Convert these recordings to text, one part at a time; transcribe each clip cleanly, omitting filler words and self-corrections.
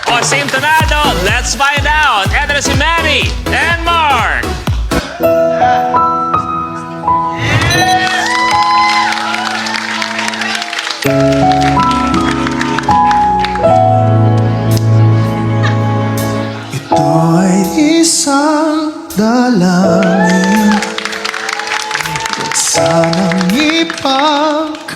O si Tonado? Let's find out. Ito na si Manny and Mark. Ito ay isang dalangin, huwag sanang ipagkait.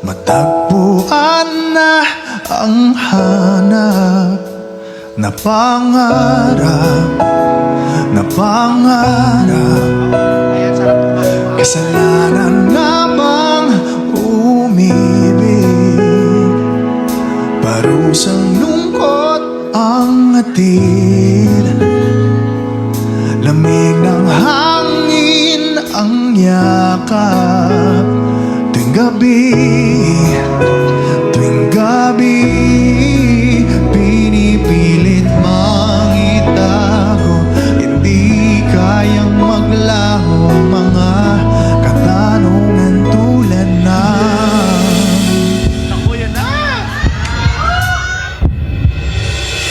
Matagpuan na ang hanap na pangarap, na pangarap. Kasalanan nga bang umibig? Parusang lungkot ang hatid, lamig ng hangin ang yakap. Tuwing gabi, pinipilit mang itago. Hindi kayang maglaho ang mga katanungan tulad ng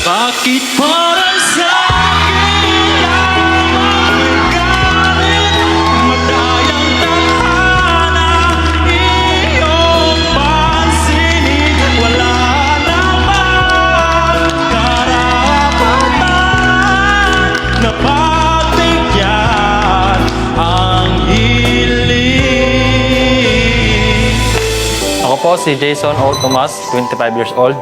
bakit parang sa akin lamang galit? Madayang tadhana, iyong pansinin. Wala namang karapatan na pagbigyan ang hiling. Ako po si Jason O. Tomas, 25 years old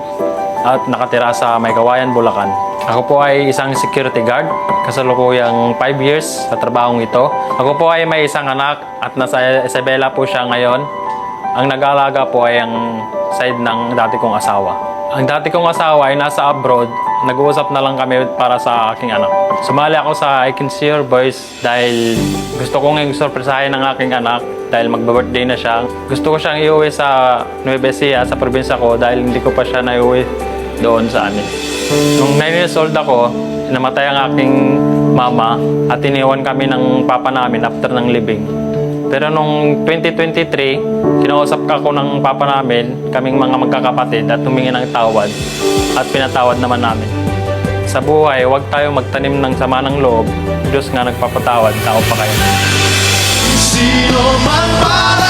at nakatira sa Maykawayan, Bulacan. Ako po ay isang security guard, kasalukuyang 5 years sa trabahong ito. Ako po ay may isang anak at nasa Isabela po siya ngayon. Ang nag-aalaga po ay ang side ng dati kong asawa. Ang dati kong asawa ay nasa abroad. Nag-uusap na lang kami para sa aking anak. Sumali ako sa I Can See Your Voice dahil gusto kong i-surpresahin ng aking anak dahil magba-birthday na siya. Gusto ko siyang iuwi sa Nueva Ecija, sa probinsya ko, dahil hindi ko pa siya naiuwi doon sa amin. Nung 9 years old ako, namatay ang aking mama at iniwan kami ng papa namin after ng libing. Pero nung 2023, kinausap ako ng papa namin, kaming mga magkakapatid, at humingi ng tawad at pinatawad naman namin. Sa buhay, huwag tayo magtanim ng sama ng loob. Diyos nga nagpapatawad, tao pa kayo. sino man para